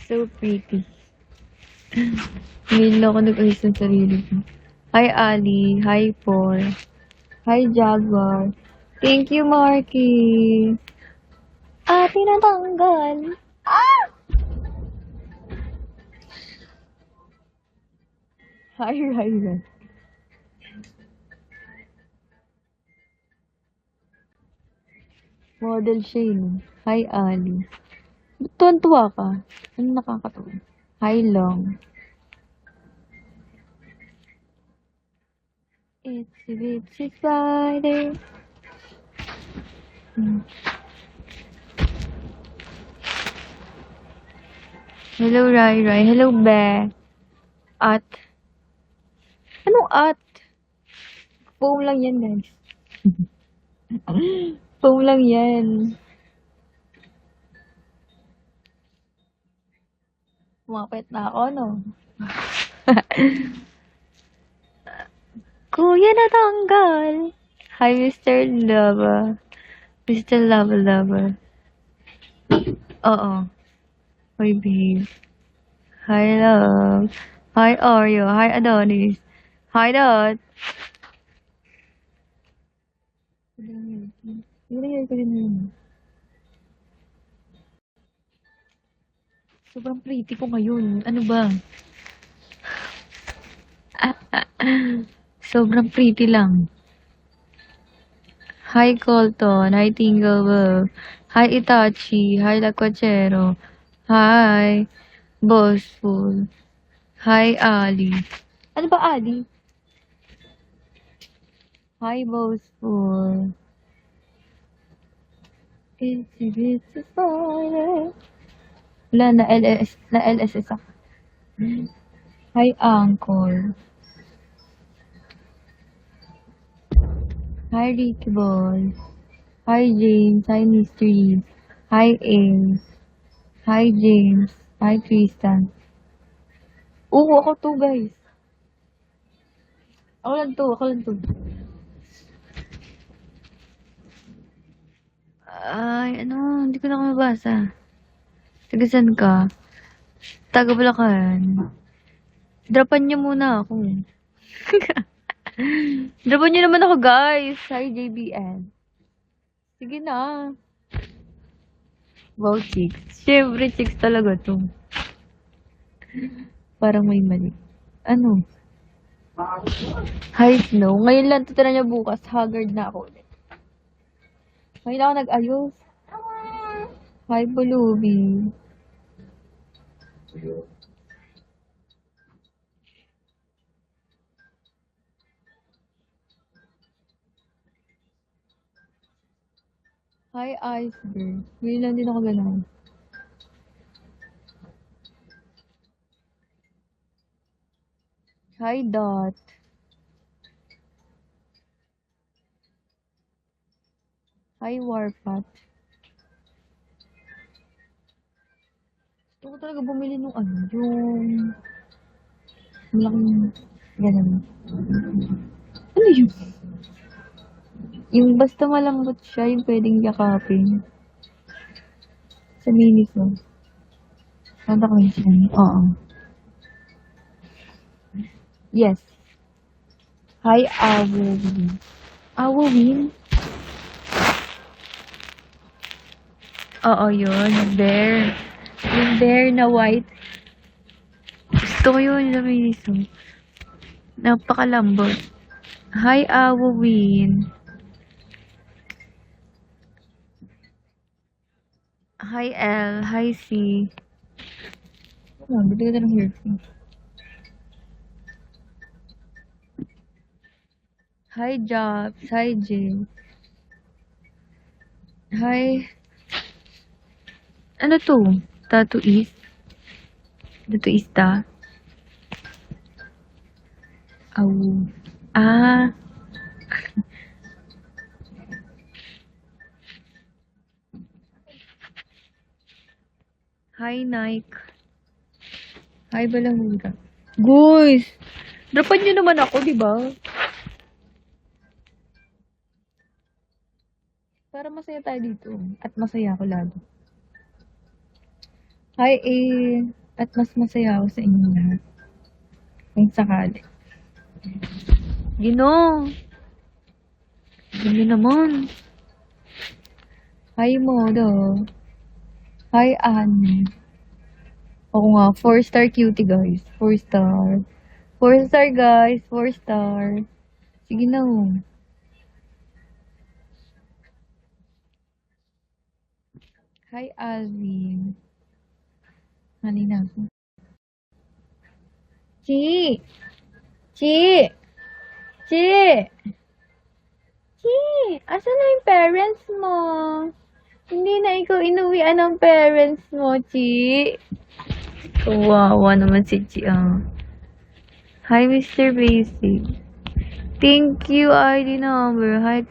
So pretty. Ngayon lang ako nag-ayos ng sarili ko. Hi, Ali. Hi, Paul. Hi, Jaguar. Thank you, Marky. Tinatanggal. Hi, Rylan. Model Shane. Hi, Ali. Tuwan-tuwa ka. Ano nakakatawa? Hi, Long. It's a bitsy spider. Hello, Rai Rai. Hello, Be. At. Anong at? Foam lang yan, guys. Foam lang yan. Kumapit na ako, no? Kuya natanggal. Hi, Mr. Lover. Mr. Lover Lover. Oo. Hi, babe. Hi, love. Hi, Oreo. Hi, Adonis. Hi, Dot. Sobrang pretty ko ngayon. Ano ba? Sobrang pretty lang. Hi, Colton. Hi, Tingle. Hi, Itachi. Hi, Laquachero. Hi, Bossful. Hi, Ali. Ano ba, Ali? Hi, Bossful. It's a fire. Wala, na-LSS ako. Hi, Uncle. Hi, Ricky Boy. Hi, James. Hi, Mystery. Hi, Ames. Hi, James. Hi, Tristan. Oo, ako to, guys. Ako lang to. Ay, ano, hindi ko na mabasa. Tagasan ka? Taga Bulacan. Dropan niyo muna ako. Dropan niyo naman ako, guys. Hi, JBN. Sige na. Wow, chicks. Siyempre, chicks talaga to. Parang may mali. Ano? Hi, Snow. Ngayon lang to niya bukas. Haggard na ako ulit. Ngayon ako nag-ayos. Hi, Pulubi. Hi, Iceberg. Ngayon lang din ako ganun. Hi, Dot. Hi, Warpat. Gusto ko talaga bumili nung yung malaking ganun. Ano yun? Yung basta malambot siya, yung pwedeng yakapin. Sa Miniso. Santa Cruz yan. Oo. Yes. Hi, Awowin. Awowin? Oo, yun. Yung bear. Yung bear na white. Gusto ko yun sa Miniso. Napakalambot. Hi, Awowin. Hi, L. Hi, C. Bili ka na ng earphone. Hi, Jobs. Hi, Jay. Hi. Ano to? Tattooist? Tattooista? Aw. Ah. Hi, Nike. Hi, Balahura. Guys! Drapan nyo naman ako, di ba? Para masaya tayo dito. At masaya ako lagi. Hi, at mas masaya ako sa inyo lahat. Kung sakali. Gino naman. Hi, Modo. Hi, Annie. Oo nga, 4-star cutie, guys. 4-star. 4-star, guys. 4-star. Sige na. Hi, Alvin. Hani na ako. Chi! Chi! Chi! Chi! Asan na yung parents mo? Hindi na ikaw inuwian ng parents mo, Chi. Kawawa naman si Chi, ah. Hi, Mr. Basic. Thank you, ID number. Hi,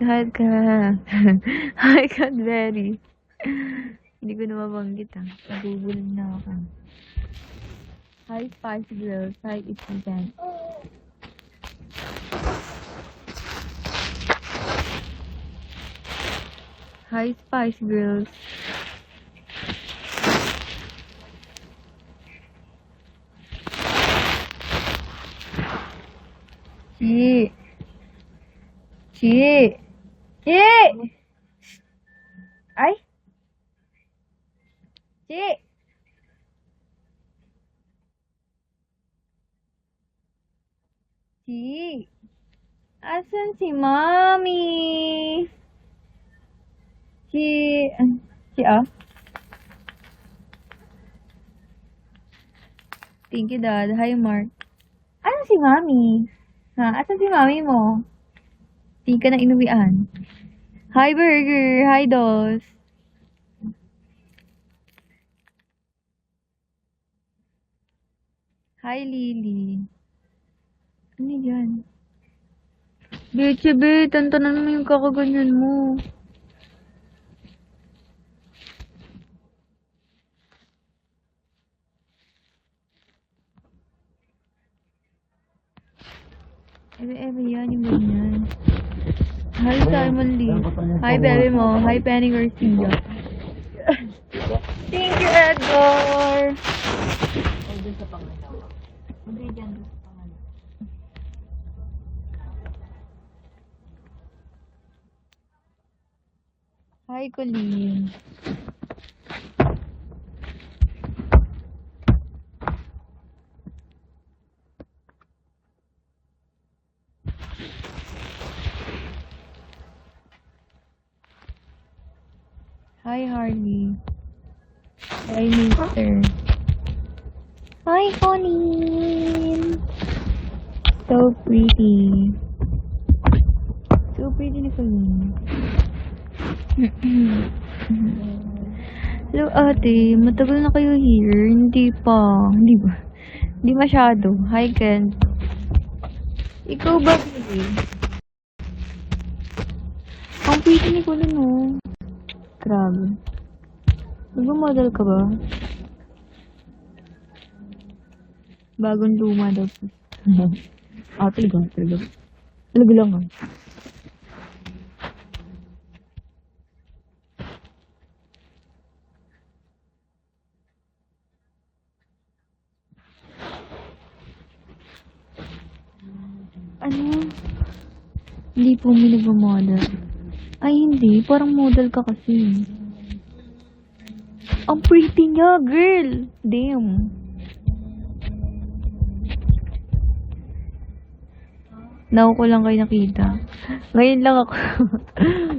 Hi, Cadbury. Hindi ko na mabanggit, ah. Nabubulong na ako. Hi, Spice Girls. Hi, Itigan. Hi, Spice Girls. Chi. Chi. Chi! Ay! Chi! Chi! Asan si Mommy? Chi, Thank you, Dad. Hi, Mark. Asan si Mommy? Ha? Asan si Mommy mo? Di ka na inuwian. Hi, Burger. Hi, Dos. Hi, Lily. Ano yan? Beche, tantanan mo yung kakaganyan mo. Ebe, yan yung ganyan. Hi, Simon Lee. Hi, bebe mo. Hi, Penny Garcia. Thank you, Edgar. Ay, dun sa pangalawa. Hindi dyan, dun sa pangalawa. Hi, Colleen. Hi, Harley. Hi, Mister. Hi, Colleen. So pretty. So pretty ni Colleen. Hello, ate. Matagal na kayo here? Hindi pa. Hindi ba? Hindi masyado. Hi, Ken. Ikaw ba, baby? Ang pretty ni Colleen, oh. Grabe. Nag-model ka ba? Bagong luma daw po. Talaga. Talaga lang, ah. Ano? Hindi po may nag-model. Ay, hindi. Parang model ka kasi. Ang pretty niya, girl. Damn. Now ko lang kayo nakita. Ngayon lang ako.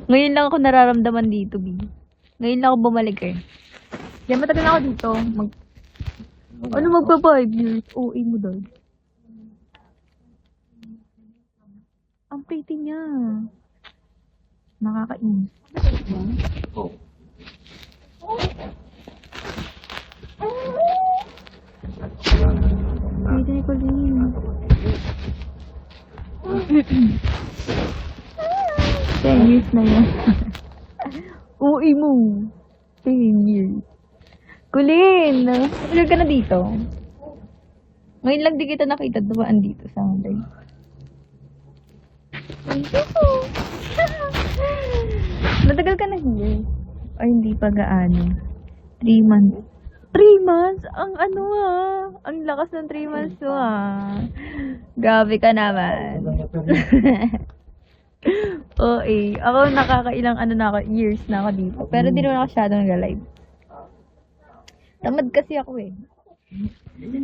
Ngayon lang ako nararamdaman dito, B. Ngayon lang ako bumalik eh. Kaya matagal na ako dito. Magpa 5 years? OA mo daw. Ang pretty niya. Nakakainis. Oh. Pretty ni Colleen. 10 years na yan. OA mo. 10 years. Colleen! Ilan ka na dito? Ngayon lang di kita nakita dumaan dito sa Monday. Thank you. Matagal ka na here? Or hindi pa gaano? 3 months. 3 months? Ang ano ang lakas ng 3 months mo Grabe ka naman. Oo ako nakakailang years na ako dito. Pero di naman ako masyadong nag-live. Tamad kasi ako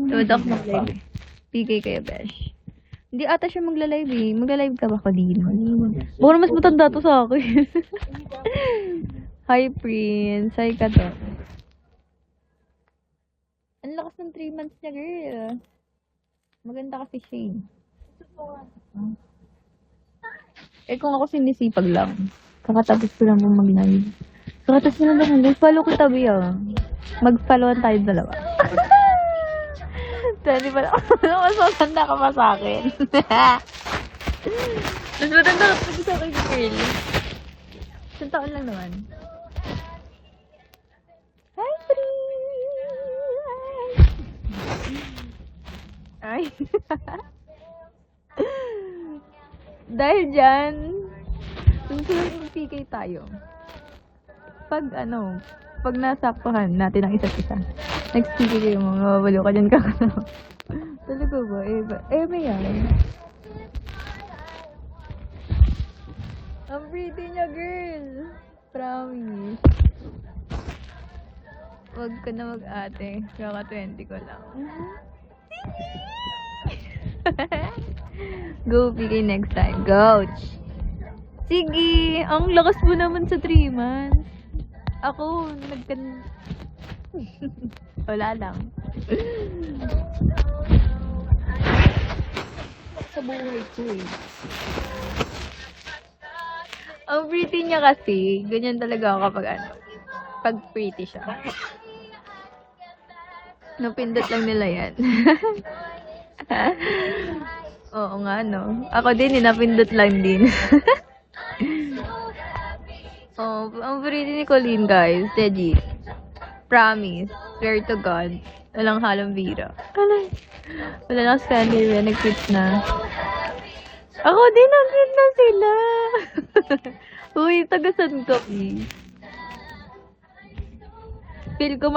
Tamad ako mag-live PK kayo, besh. Hindi ata siya magla-live Magla-live ka ba, Colleen? Baka mas matanda to sa akin. Hi, Prince. Hi ka to. Ang lakas ng 3 months niya, girl. Maganda kasi siya kung ako sinisipag lang. Kakatapos ko lang mag-live. Kakatapos ko lang follow ko tabi Mag-followan tayo dalawa. Pwede ba mas matanda ka pa sa akin? Mas matanda ka pa sa akin, girl. Isang taon lang naman. Hi, Ay. Dahil dyan, sunod PK tayo. Pag nasaktuhan natin ang isa't isa. Next PK kayo, mawawalo ka dyan kakasama. Talaga ba? May yan. Ang pretty niya, girl. Promise. Wag ka na mag-ate. Kaka 20 ko lang. Go, PK next time. Go! Sige! Ang lakas mo naman sa 3 months. Ako, wala lang. Sa buhay ko Ang pretty niya kasi, ganyan talaga ako kapag pag pretty siya. Napindot lang nila yan. Oo nga, no? Ako din, napindot lang din. Ang pretty ni Colleen, guys. Legit. Promise. Swear to God. Walang halong bira. Wala na Scandal, nag-quit na. Ako din, nag-quit na sila. Uy, tagasan ko, Feel ko